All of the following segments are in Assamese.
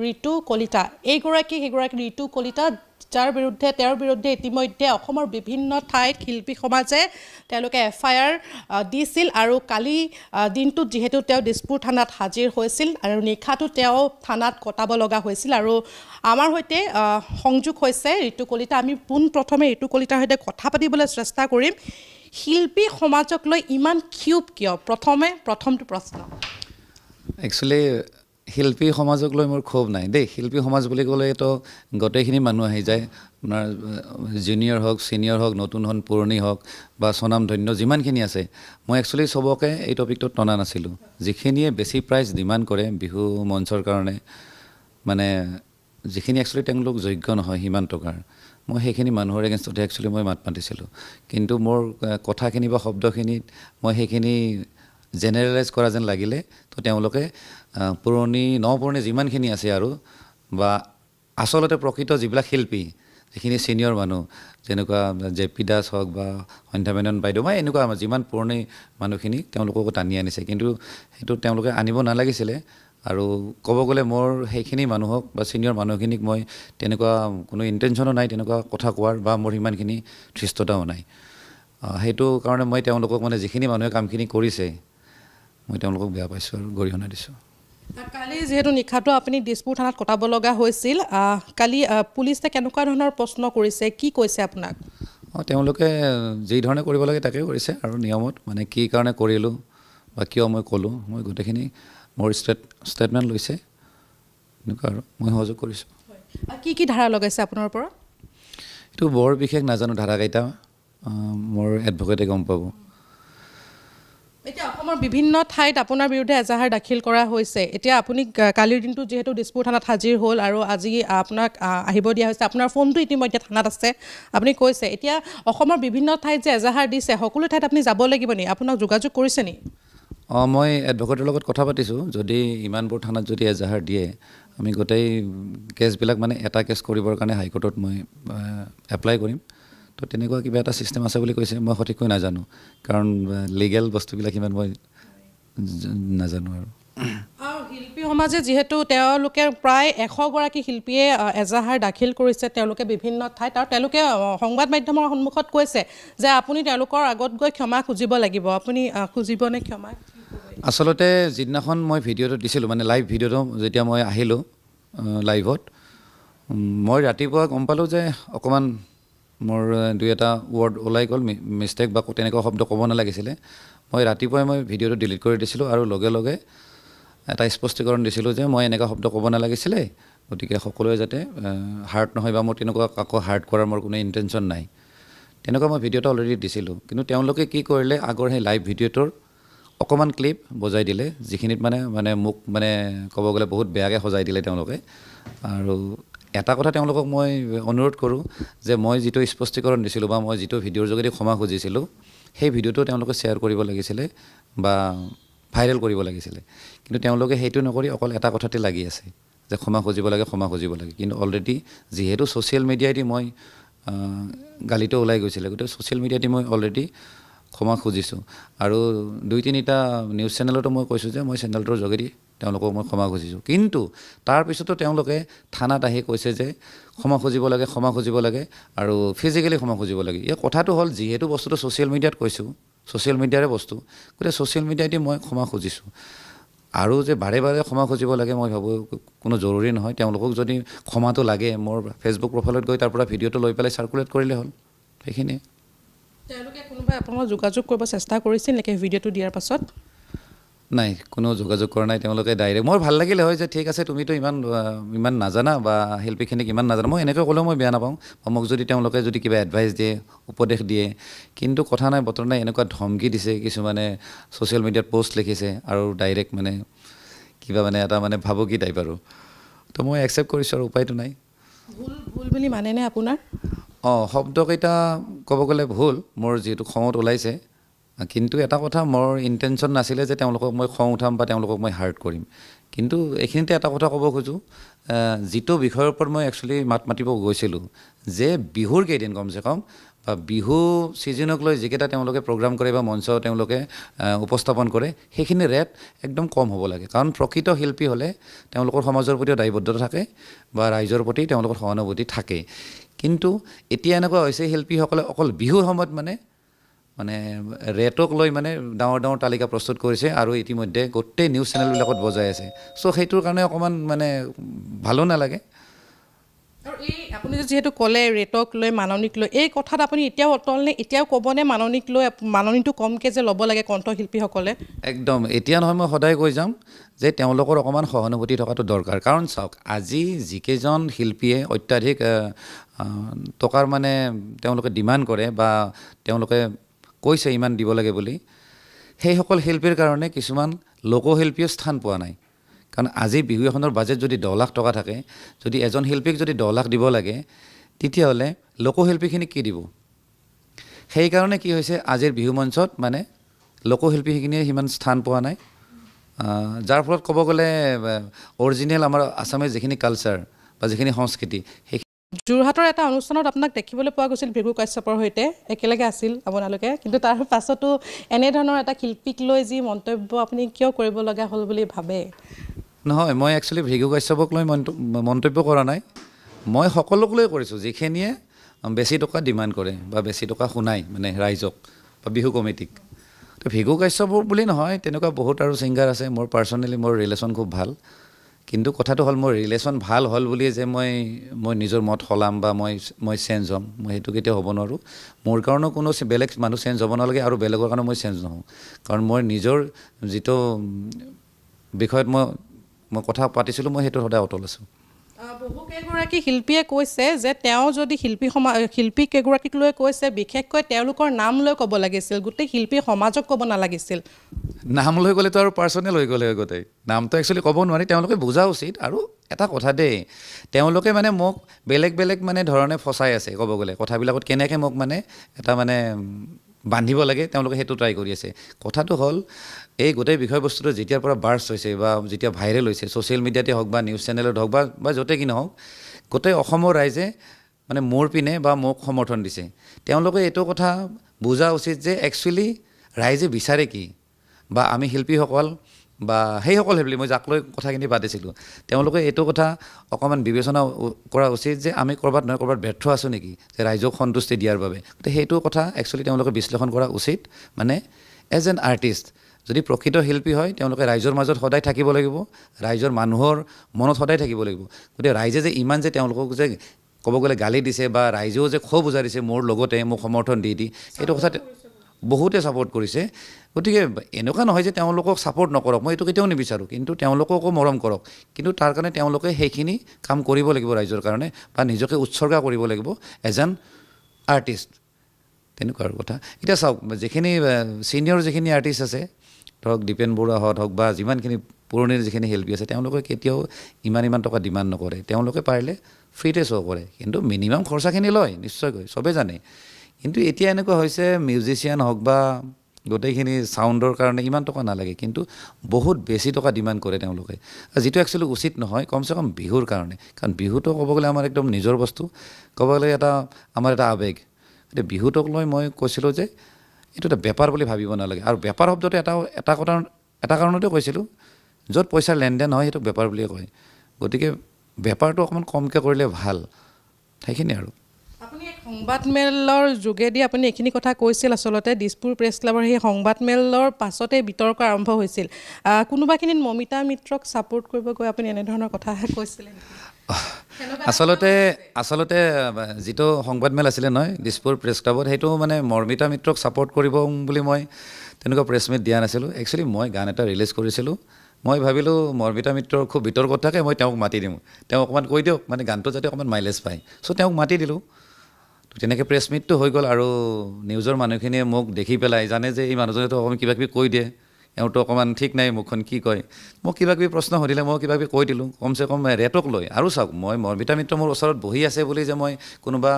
ঋতু কলিতা এইগৰাকী সেইগৰাকী ঋতু কলিতা যাৰ বিৰুদ্ধে তেওঁৰ বিৰুদ্ধে ইতিমধ্যে অসমৰ বিভিন্ন ঠাইত শিল্পী সমাজে তেওঁলোকে এফআইআৰ দিছিল আৰু কালি দিনটোত যিহেতু তেওঁ দিছপুৰ থানাত হাজিৰ হৈছিল আৰু নিশাটো তেওঁ থানাত কটাব লগা হৈছিল আৰু আমাৰ সৈতে সংযোগ হৈছে ঋতু কলিতা আমি পোনপ্ৰথমে ঋতু কলিতাৰ সৈতে কথা পাতিবলৈ চেষ্টা কৰিম শিল্পী সমাজক লৈ ইমান ক্ষোভ কিয় প্ৰথমটো প্ৰশ্ন একচুৱেলি শিল্পী সমাজক লৈ মোৰ ক্ষোভ নাই দেই শিল্পী সমাজ বুলি ক'লেতো গোটেইখিনি মানুহ আহি যায় আপোনাৰ জুনিয়ৰ হওক ছিনিয়ৰ হওক নতুন হওক পুৰণি হওক বা স্বনামধন্য যিমানখিনি আছে মই একচুৱেলি চবকে এই টপিকটোত টনা নাছিলোঁ যিখিনিয়ে বেছি প্ৰাইজ ডিমাণ্ড কৰে বিহু মঞ্চৰ কাৰণে মানে যিখিনি একচুৱেলি তেওঁলোক যোগ্য নহয় সিমান টকাৰ মই সেইখিনি মানুহৰ এগেইনষ্টতে একচুৱেলি মই মাত মাতিছিলোঁ কিন্তু মোৰ কথাখিনি বা শব্দখিনিত মই সেইখিনি জেনেৰেলাইজ কৰা যেন লাগিলে তো তেওঁলোকে পুৰণি নপুৰণি যিমানখিনি আছে আৰু বা আচলতে প্ৰকৃত যিবিলাক শিল্পী যিখিনি ছিনিয়ৰ মানুহ যেনেকুৱা জে পি দাস হওক বা সন্ধ্যা মেনন বাইদেউ বা এনেকুৱা যিমান পুৰণি মানুহখিনি তেওঁলোককো টানি আনিছে কিন্তু সেইটো তেওঁলোকে আনিব নালাগিছিলে আৰু ক'ব গ'লে মোৰ সেইখিনি মানুহক বা ছিনিয়ৰ মানুহখিনিক মই তেনেকুৱা কোনো ইণ্টেনশ্যনো নাই তেনেকুৱা কথা কোৱাৰ বা মোৰ সিমানখিনি ধৃষ্টতাও নাই সেইটো কাৰণে মই তেওঁলোকক মানে যিখিনি মানুহে কামখিনি কৰিছে মই তেওঁলোকক বেয়া পাইছোঁ আৰু গৰিহণা দিছোঁ কালি যেহেতু নিশাটো আপুনি দিছপুৰ থানাত কটাব লগা হৈছিল কালি পুলিচে কেনেকুৱা ধৰণৰ প্ৰশ্ন কৰিছে কি কৈছে আপোনাক তেওঁলোকে যি ধৰণে কৰিব লাগে তাকে কৰিছে আৰু নিয়মত মানে কি কাৰণে কৰিলোঁ বা কিয় মই ক'লোঁ মই গোটেইখিনি মোৰ ষ্টেটমেণ্ট লৈছে এনেকুৱা আৰু মই সহযোগ কৰিছোঁ কি ধাৰা লগাইছে আপোনাৰ ওপৰত এইটো বৰ বিশেষ নাজানো ধাৰাকেইটা মোৰ এডভকেটে গম পাব এতিয়া অসমৰ বিভিন্ন ঠাইত আপোনাৰ বিৰুদ্ধে এজাহাৰ দাখিল কৰা হৈছে এতিয়া আপুনি কালিৰ দিনটো যিহেতু দিছপুৰ থানাত হাজিৰ হ'ল আৰু আজি আপোনাক আহিব দিয়া হৈছে আপোনাৰ ফোনটো ইতিমধ্যে থানাত আছে আপুনি কৈছে এতিয়া অসমৰ বিভিন্ন ঠাইত যে এজাহাৰ দিছে সকলো ঠাইত আপুনি যাব লাগিব নি আপোনাক যোগাযোগ কৰিছে নি মই এডভকেটৰ লগত কথা পাতিছোঁ যদি ইমানবোৰ থানাত যদি এজাহাৰ দিয়ে আমি গোটেই কেছবিলাক মানে এটা কেছ কৰিবৰ কাৰণে হাইকোৰ্টত মই এপ্লাই কৰিম তো তেনেকুৱা কিবা এটা ছিষ্টেম আছে বুলি কৈছে মই সঠিককৈ নাজানো কাৰণ লিগেল বস্তুবিলাক ইমান মই নাজানো আৰু শিল্পী সমাজে যিহেতু তেওঁলোকে প্ৰায় 100গৰাকী শিল্পীয়ে এজাহাৰ দাখিল কৰিছে তেওঁলোকে বিভিন্ন ঠাইত আৰু তেওঁলোকে সংবাদ মাধ্যমৰ সন্মুখত কৈছে যে আপুনি তেওঁলোকৰ আগত গৈ ক্ষমা খুজিব লাগিব আপুনি খুজিবনে ক্ষমা আচলতে যিদিনাখন মই ভিডিঅ'টো দিছিলোঁ মানে লাইভ ভিডিঅ'টো যেতিয়া মই আহিলোঁ লাইভত মই ৰাতিপুৱা গম পালোঁ যে অকণমান মোৰ দুই এটা ৱৰ্ড ওলাই গ'ল মিষ্টেক বা তেনেকুৱা শব্দ ক'ব নালাগিছিলে মই ৰাতিপুৱাই মই ভিডিঅ'টো ডিলিট কৰি দিছিলোঁ আৰু লগে লগে এটা স্পষ্টীকৰণ দিছিলোঁ যে মই এনেকুৱা শব্দ ক'ব নালাগিছিলে গতিকে সকলোৱে যাতে হাৰ্ট নহয় বা মোৰ তেনেকুৱা কাকো হাৰ্ট কৰাৰ মোৰ কোনো ইণ্টেনশ্যন নাই তেনেকুৱা মই ভিডিঅ'টো অলৰেডি দিছিলোঁ কিন্তু তেওঁলোকে কি কৰিলে আগৰ সেই লাইভ ভিডিঅ'টোৰ অকণমান ক্লিপ বজাই দিলে যিখিনিত মানে মোক মানে ক'ব গ'লে বহুত বেয়াকৈ সজাই দিলে তেওঁলোকে আৰু এটা কথা তেওঁলোকক মই অনুৰোধ কৰোঁ যে মই যিটো স্পষ্টীকৰণ দিছিলোঁ বা মই যিটো ভিডিঅ'ৰ যোগেদি ক্ষমা খুজিছিলোঁ সেই ভিডিঅ'টো তেওঁলোকে শ্বেয়াৰ কৰিব লাগিছিলে বা ভাইৰেল কৰিব লাগিছিলে কিন্তু তেওঁলোকে সেইটো নকৰি অকল এটা কথাতে লাগি আছে যে ক্ষমা খুজিব লাগে কিন্তু অলৰেডি যিহেতু ছ'চিয়েল মিডিয়াইদি মই গালিটো ওলাই গৈছিলে গতিকে ছ'চিয়েল মিডিয়াইদি মই অলৰেডি ক্ষমা খুজিছোঁ আৰু 2-3টা নিউজ চেনেলতো মই কৈছোঁ যে মই চেনেলটোৰ যোগেদি তেওঁলোকক মই ক্ষমা খুজিছোঁ কিন্তু তাৰপিছতো তেওঁলোকে থানাত আহি কৈছে যে ক্ষমা খুজিব লাগে আৰু ফিজিকেলি ক্ষমা খুজিব লাগে এই কথাটো হ'ল যিহেতু বস্তুটো ছ'চিয়েল মিডিয়াত কৈছোঁ ছ'চিয়েল মিডিয়াৰে বস্তু গতিকে ছ'চিয়েল মিডিয়াইদি মই ক্ষমা খুজিছোঁ আৰু যে বাৰে বাৰে ক্ষমা খুজিব লাগে মই ভাবোঁ কোনো জৰুৰী নহয় তেওঁলোকক যদি ক্ষমাটো লাগে মোৰ ফেচবুক প্ৰফাইলত গৈ তাৰ পৰা ভিডিঅ'টো লৈ পেলাই চাৰ্কুলেট কৰিলে হ'ল সেইখিনিয়ে তেওঁলোকে কোনোবাই আপোনাক যোগাযোগ কৰিব চেষ্টা কৰিছিল নেকি ভিডিঅ'টো দিয়াৰ পাছত নাই কোনো যোগাযোগ কৰা নাই তেওঁলোকে ডাইৰেক্ট মোৰ ভাল লাগিলে হয় যে ঠিক আছে তুমিতো ইমান নাজানা বা শিল্পীখিনিক ইমান নাজানা মই এনেকৈ ক'লেও মই বেয়া নাপাওঁ বা মোক যদি তেওঁলোকে যদি কিবা এডভাইচ দিয়ে উপদেশ দিয়ে কিন্তু কথা নাই বতৰ নাই এনেকুৱা ধমকি দিছে কিছুমানে ছ'চিয়েল মিডিয়াত পষ্ট লিখিছে আৰু ডাইৰেক্ট মানে কিবা মানে এটা মানে ভাবুকি টাইপ আৰু তো মই একচেপ্ট কৰিছোঁ আৰু উপায়টো নাই ভুল বুলি মানেনে আপোনাৰ শব্দকেইটা ক'ব গ'লে ভুল মোৰ যিহেতু খঙত ওলাইছে কিন্তু এটা কথা মোৰ ইণ্টেনশ্যন নাছিলে যে তেওঁলোকক মই খং উঠাম বা তেওঁলোকক মই হাৰ্ট কৰিম কিন্তু এইখিনিতে এটা কথা ক'ব খোজোঁ যিটো বিষয়ৰ ওপৰত মই একচুৱেলি মাত মাতিব গৈছিলোঁ যে বিহুৰ কেইদিন কমচে কম বা বিহু ছিজনক লৈ যিকেইটা তেওঁলোকে প্ৰগ্ৰাম কৰে বা মঞ্চ তেওঁলোকে উপস্থাপন কৰে সেইখিনি ৰেট একদম কম হ'ব লাগে কাৰণ প্ৰকৃত শিল্পী হ'লে তেওঁলোকৰ সমাজৰ প্ৰতিও দায়বদ্ধতা থাকে বা ৰাইজৰ প্ৰতি তেওঁলোকৰ সহানুভূতি থাকে কিন্তু এতিয়া এনেকুৱা হৈছে শিল্পীসকলে অকল বিহুৰ সময়ত মানে ৰেটক লৈ মানে ডাঙৰ ডাঙৰ তালিকা প্ৰস্তুত কৰিছে আৰু ইতিমধ্যে গোটেই নিউজ চেনেলবিলাকত বজাই আছে চ' সেইটোৰ কাৰণে অকণমান মানে ভালো নালাগে আৰু এই আপুনি যিহেতু ক'লে ৰেটক লৈ মাননিক লৈ এই কথাত আপুনি এতিয়াও অটল নে এতিয়াও ক'বনে মাননিক লৈ মাননিটো কমকৈ যে ল'ব লাগে কণ্ঠশিল্পীসকলে একদম এতিয়া নহয় মই সদায় কৈ যাম যে তেওঁলোকৰ অকণমান সহানুভূতি থকাটো দৰকাৰ কাৰণ চাওক আজি যিকেইজন শিল্পীয়ে অত্যাধিক টকাৰ মানে তেওঁলোকে ডিমাণ্ড কৰে বা তেওঁলোকে কৈছে ইমান দিব লাগে বুলি সেইসকল শিল্পীৰ কাৰণে কিছুমান লোকশিল্পীয়ে স্থান পোৱা নাই কাৰণ আজি বিহু এখনৰ বাজেট যদি 10 লাখ টকা থাকে যদি এজন শিল্পীক যদি 10 লাখ দিব লাগে তেতিয়াহ'লে লোকশিল্পীখিনিক কি দিব সেইকাৰণে কি হৈছে আজিৰ বিহু মঞ্চত মানে লোকশিল্পীখিনিয়ে সিমান স্থান পোৱা নাই যাৰ ফলত ক'ব গ'লে অৰিজিনেল আমাৰ আছামীজ যিখিনি কালচাৰ বা যিখিনি সংস্কৃতি সেই যোৰহাটৰ এটা অনুষ্ঠানত আপোনাক দেখিবলৈ পোৱা গৈছিল ভৃগু কাশ্যপৰ সৈতে একেলগে আছিল আপোনালোকে কিন্তু তাৰ পাছতো এনেধৰণৰ এটা শিল্পীক লৈ যি মন্তব্য আপুনি কিয় কৰিব লগা হ'ল বুলি ভাবে নহয় মই একচুৱেলি ভৃগু কাশ্যপক লৈ মন্তব্য কৰা নাই মই সকলোক লৈ কৰিছোঁ যিখিনিয়ে বেছি টকা ডিমাণ্ড কৰে বা বেছি টকা শুনাই মানে ৰাইজক বা বিহু কমিটিক তো ভৃগু কাশ্যপৰ বুলি নহয় তেনেকুৱা বহুত আৰু ছিংগাৰ আছে মোৰ পাৰ্চনেলি মোৰ ৰিলেশ্যন খুব ভাল কিন্তু কথাটো হ'ল মোৰ ৰিলেশ্যন ভাল হ'ল বুলিয়ে যে মই নিজৰ মত সলাম বা মই চেঞ্জ হ'ম মই সেইটো কেতিয়াও হ'ব নোৱাৰোঁ মোৰ কাৰণেও কোনো বেলেগ মানুহ চেঞ্জ হ'ব নালাগে আৰু বেলেগৰ কাৰণে মই চেঞ্জ নহওঁ কাৰণ মই নিজৰ যিটো বিষয়ত মই কথা পাতিছিলোঁ মই সেইটো সদায় অটল আছোঁ বহুকেইগৰাকী শিল্পীয়ে কৈছে যে তেওঁ যদি শিল্পী কেইগৰাকীক লৈ কৈছে বিশেষকৈ তেওঁলোকৰ নাম লৈ ক'ব লাগিছিল গোটেই শিল্পী সমাজক ক'ব নালাগিছিল নাম লৈ গ'লেতো আৰু পাৰ্চনেল হৈ গ'লে গোটেই নামটো একচুৱেলি ক'ব নোৱাৰি তেওঁলোকে বুজা উচিত আৰু এটা কথা দেই তেওঁলোকে মানে মোক বেলেগ মানে ধৰণে ফচাই আছে ক'ব গ'লে কথাবিলাকত কেনেকৈ মোক মানে এটা মানে বান্ধিব লাগে তেওঁলোকে সেইটো ট্ৰাই কৰি আছে কথাটো হ'ল এই গোটেই বিষয়বস্তুটো যেতিয়াৰ পৰা বাৰ্ষ্ট হৈছে বা যেতিয়া ভাইৰেল হৈছে ছ'চিয়েল মিডিয়াতে হওক বা নিউজ চেনেলত হওক বা য'তে কি নহওক গোটেই অসমৰ ৰাইজে মানে মোৰ পিনে বা মোক সমৰ্থন দিছে তেওঁলোকে এইটো কথা বুজা উচিত যে একচুৱেলি ৰাইজে বিচাৰে কি বা আমি শিল্পীসকল বা সেইসকল শিল্পী মই যাক লৈ কথাখিনি পাতিছিলোঁ তেওঁলোকে এইটো কথা অকণমান বিবেচনা কৰা উচিত যে আমি ক'ৰবাত নহয় ক'ৰবাত ব্যৰ্থ আছোঁ নেকি যে ৰাইজক সন্তুষ্টি দিয়াৰ বাবে গতিকে সেইটো কথা একচুৱেলি তেওঁলোকে বিশ্লেষণ কৰা উচিত মানে এজ এন আৰ্টিষ্ট যদি প্ৰকৃত শিল্পী হয় তেওঁলোকে ৰাইজৰ মাজত সদায় থাকিব লাগিব ৰাইজৰ মানুহৰ মনত সদায় থাকিব লাগিব গতিকে ৰাইজে যে ইমান যে তেওঁলোকক যে ক'ব গ'লে গালি দিছে বা ৰাইজেও যে ক্ষোভ বুজাৰিছে মোৰ লগতে মোক সমৰ্থন দি সেইটো কথা বহুতে ছাপোৰ্ট কৰিছে গতিকে এনেকুৱা নহয় যে তেওঁলোকক ছাপোৰ্ট নকৰক মই এইটো কেতিয়াও নিবিচাৰোঁ কিন্তু তেওঁলোককো মৰম কৰক কিন্তু তাৰ কাৰণে তেওঁলোকে সেইখিনি কাম কৰিব লাগিব ৰাইজৰ কাৰণে বা নিজকে উৎসৰ্গা কৰিব লাগিব এজ এন আৰ্টিষ্ট তেনেকুৱা আৰু কথা এতিয়া চাওক যিখিনি ছিনিয়ৰ যিখিনি আৰ্টিষ্ট আছে ধৰক দীপেন বৰুৱাহঁত হওক বা যিমানখিনি পুৰণিৰ যিখিনি শিল্পী আছে তেওঁলোকে কেতিয়াও ইমান টকা ডিমাণ্ড নকৰে তেওঁলোকে পাৰিলে ফ্ৰীতে শ্ব' কৰে কিন্তু মিনিমাম খৰচাখিনি লয় নিশ্চয়কৈ চবেই জানে কিন্তু এতিয়া এনেকুৱা হৈছে মিউজিচিয়ান হওক বা গোটেইখিনি চাউণ্ডৰ কাৰণে ইমান টকা নালাগে কিন্তু বহুত বেছি টকা ডিমাণ্ড কৰে তেওঁলোকে যিটো একচুৱেলি উচিত নহয় কমচে কম বিহুৰ কাৰণে কাৰণ বিহুটো ক'ব গ'লে আমাৰ একদম নিজৰ বস্তু ক'ব গ'লে আমাৰ এটা আৱেগ এতিয়া বিহুটোক লৈ মই কৈছিলোঁ যে এইটো এটা বেপাৰ বুলি ভাবিব নালাগে আৰু বেপাৰ শব্দটো এটা কাৰণতে কৈছিলোঁ য'ত পইচাৰ লেনদেন হয় সেইটোক বেপাৰ বুলিয়ে কয় গতিকে বেপাৰটো অকণমান কমকৈ কৰিলে ভাল সেইখিনি আৰু আপুনি এক সংবাদমেলৰ যোগেদি আপুনি এইখিনি কথা কৈছিল আচলতে দিছপুৰ প্ৰেছ ক্লাবৰ সেই সংবাদমেলৰ পাছতে বিতৰ্ক আৰম্ভ হৈছিল কোনোবাখিনিত মমিতা মিত্ৰক ছাপোৰ্ট কৰিব গৈ আপুনি এনেধৰণৰ কথা কৈছিলে আচলতে যিটো সংবাদমেল আছিলে নহয় দিছপুৰ প্ৰেছ ক্লাবত সেইটো মানে মমিতা মিত্ৰক ছাপোৰ্ট কৰিব বুলি মই তেনেকুৱা প্ৰেছ মিট দিয়া নাছিলোঁ একচুৱেলি মই গান এটা ৰিলিজ কৰিছিলোঁ মই ভাবিলোঁ মমিতা মিত্ৰৰ খুব বিতৰ্কত থাকে মই তেওঁক মাতি দিওঁ তেওঁ অকণমান কৈ দিয়ক মানে গানটো যাতে অকণমান মাইলেজ পায় চ' তেওঁক মাতি দিলোঁ তেনেকৈ প্ৰেছ মিটটো হৈ গ'ল আৰু নিউজৰ মানুহখিনিয়ে মোক দেখি পেলাই জানে যে এই মানুহজনেতো অকণমান কিবাকিবি কৈ দিয়ে এওঁতো অকণমান ঠিক নাই মুখখন কি কয় মোক কিবাকিবি প্ৰশ্ন সুধিলে মই কিবাকিবি কৈ দিলোঁ কমচে কম ৰেটক লৈ আৰু চাওক মই মমিতা মিত্ৰ মোৰ ওচৰত বহি আছে বুলি যে মই কোনোবা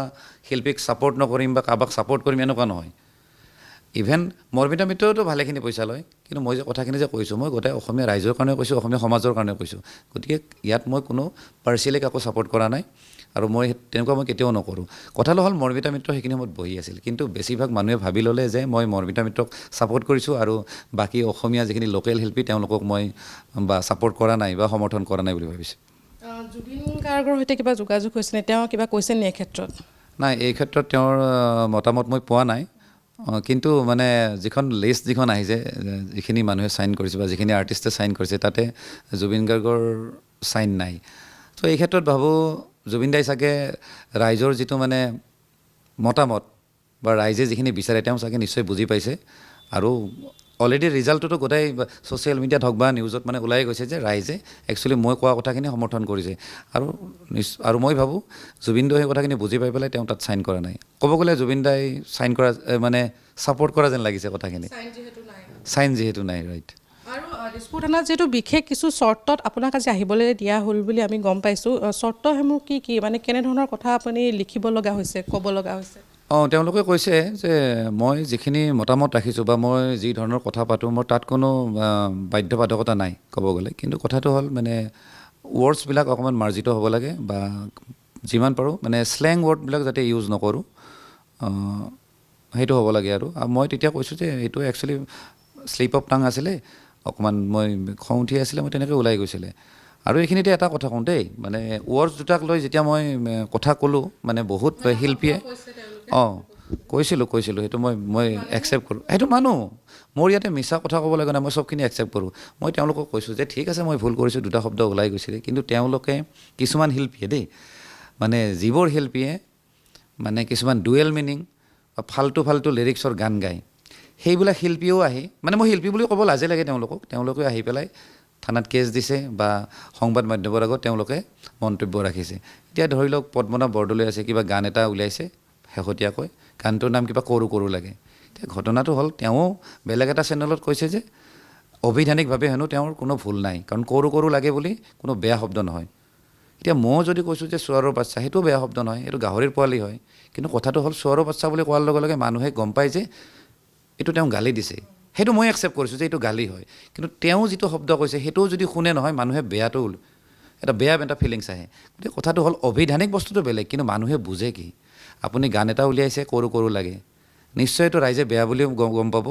শিল্পীক ছাপোৰ্ট নকৰিম বা কাৰোবাক ছাপোৰ্ট কৰিম এনেকুৱা নহয় ইভেন মৰ্মিতা মিত্ৰতো ভালেখিনি পইচা লয় কিন্তু মই যে কথাখিনি যে কৈছোঁ মই গোটেই অসমীয়া ৰাইজৰ কাৰণে কৈছোঁ অসমীয়া সমাজৰ কাৰণে কৈছোঁ গতিকে ইয়াত মই কোনো পাৰ্চিয়েলি কাকো ছাপোৰ্ট কৰা নাই আৰু মই তেনেকুৱা মই কেতিয়াও নকৰোঁ কথাটো হ'ল মৰ্মিতা মিত্ৰ সেইখিনি সময়ত বহি আছিল কিন্তু বেছিভাগ মানুহে ভাবি ল'লে যে মই মৰ্মিতা মিত্ৰক ছাপোৰ্ট কৰিছোঁ আৰু বাকী অসমীয়া যিখিনি লোকেল শিল্পী তেওঁলোকক মই বা ছাপোৰ্ট কৰা নাই বা সমৰ্থন কৰা নাই বুলি ভাবিছোঁ জুবিন গাৰ্গৰ সৈতে কিবা যোগাযোগ হৈছেনে তেওঁ কিবা কৈছে নি এই ক্ষেত্ৰত নাই এই ক্ষেত্ৰত তেওঁৰ মতামত মই পোৱা নাই কিন্তু মানে যিখন লিষ্ট যিখন আহিছে যিখিনি মানুহে চাইন কৰিছে বা যিখিনি আৰ্টিষ্টে চাইন কৰিছে তাতে জুবিন গাৰ্গৰ চাইন নাই তো এই ক্ষেত্ৰত ভাবোঁ জুবিন দাই চাগে ৰাইজৰ যিটো মানে মতামত বা ৰাইজে যিখিনি বিচাৰে তেওঁ চাগে নিশ্চয় বুজি পাইছে আৰু অলৰেডি ৰিজাল্টটোতো গোটেই ছ'চিয়েল মিডিয়াত হওক বা নিউজত মানে ওলাই গৈছে যে ৰাইজে একচুৱেলি মই কোৱা কথাখিনি সমৰ্থন কৰিছে আৰু মই ভাবোঁ জুবিন দাই সেই কথাখিনি বুজি পাই পেলাই তেওঁ তাত চাইন কৰা নাই ক'ব গ'লে জুবিন দাই চাইন কৰা মানে ছাপোৰ্ট কৰা যেন লাগিছে কথাখিনি চাইন যিহেতু নাই ৰাইট আৰু দিছপুৰ থানাত যিহেতু বিশেষ কিছু চৰ্তত আপোনাক আজি আহিবলৈ দিয়া হ'ল বুলি আমি গম পাইছোঁ চৰ্তসমূহ কি মানে কেনেধৰণৰ কথা আপুনি লিখিব লগা হৈছে ক'ব লগা হৈছে তেওঁলোকে কৈছে যে মই যিখিনি মতামত ৰাখিছোঁ বা মই যি ধৰণৰ কথা পাতোঁ মোৰ তাত কোনো বাধ্যবাধকতা নাই ক'ব গ'লে কিন্তু কথাটো হ'ল মানে ৱৰ্ডছবিলাক অকণমান মাৰ্জিত হ'ব লাগে বা যিমান পাৰোঁ মানে শ্লেং ৱৰ্ডবিলাক যাতে ইউজ নকৰোঁ সেইটো হ'ব লাগে আৰু মই তেতিয়া কৈছোঁ যে এইটো একচুৱেলি শ্লিপ অফ টাং আছিলে অকণমান মই খং উঠি আছিলে মই তেনেকৈ ওলাই গৈছিলে আৰু এইখিনিতে এটা কথা কওঁ দেই মানে ৱৰ্ডছ দুটাক লৈ যেতিয়া মই কথা ক'লোঁ মানে বহুত শিল্পীয়ে কৈছিলোঁ সেইটো মই একচেপ্ট কৰোঁ সেইটো মানুহ মোৰ ইয়াতে মিছা কথা ক'ব লাগে নাই মই চবখিনি একচেপ্ট কৰোঁ মই তেওঁলোকক কৈছোঁ যে ঠিক আছে মই ভুল কৰিছোঁ দুটা শব্দ ওলাই গৈছিলে কিন্তু তেওঁলোকে কিছুমান শিল্পীয়ে দেই মানে যিবোৰ শিল্পীয়ে মানে কিছুমান ডুৱেল মিনিং বা ফাল্টু লিৰিক্সৰ গান গায় সেইবিলাক শিল্পীও আহি মানে মই শিল্পী বুলি ক'ব লাজে লাগে তেওঁলোকে আহি পেলাই থানাত কেছ দিছে বা সংবাদ মাধ্যমৰ আগত তেওঁলোকে মন্তব্য ৰাখিছে এতিয়া ধৰি লওক পদ্মনাভ বৰদলৈ আছে কিবা গান এটা উলিয়াইছে শেহতীয়াকৈ গানটোৰ নাম কিবা কৰো লাগে এতিয়া ঘটনাটো হ'ল তেওঁ বেলেগ এটা চেনেলত কৈছে যে অবিধানিকভাৱে হেনো তেওঁৰ কোনো ভুল নাই কাৰণ কৰো লাগে বুলি কোনো বেয়া শব্দ নহয় এতিয়া মই যদি কৈছোঁ যে চোৱাৰৰ বাচ্চা সেইটো বেয়া শব্দ নহয় এইটো গাহৰিৰ পোৱালি হয় কিন্তু কথাটো হ'ল চোৱাৰৰ বাচ্চা বুলি কোৱাৰ লগে লগে মানুহে গম পায় যে এইটো তেওঁ গালি দিছে সেইটো মই একচেপ্ট কৰিছোঁ যে এইটো গালি হয় কিন্তু তেওঁ যিটো শব্দ কৈছে সেইটোও যদি শুনে নহয় মানুহে বেয়াটো এটা ফিলিংছ আহে গতিকে কথাটো হ'ল অভিধানিক বস্তুটো বেলেগ কিন্তু মানুহে বুজে কি আপুনি গান এটা উলিয়াইছে কৰো লাগে নিশ্চয় এইটো ৰাইজে বেয়া বুলিও গম পাব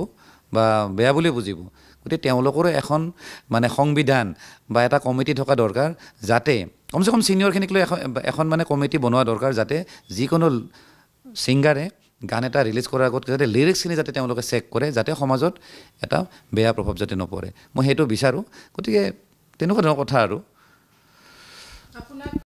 বা বেয়া বুলিও বুজিব গতিকে তেওঁলোকৰো এখন মানে সংবিধান বা এটা কমিটি থকা দৰকাৰ যাতে কমচে কম ছিনিয়ৰখিনিক লৈ এখন মানে কমিটি বনোৱা দৰকাৰ যাতে যিকোনো ছিংগাৰে গান এটা ৰিলিজ কৰাৰ আগত যাতে লিৰিক্সখিনি যাতে তেওঁলোকে চেক কৰে যাতে সমাজত এটা বেয়া প্ৰভাৱ যাতে নপৰে মই সেইটো বিচাৰোঁ গতিকে তেনেকুৱা ধৰণৰ কথা আৰু আপোনাক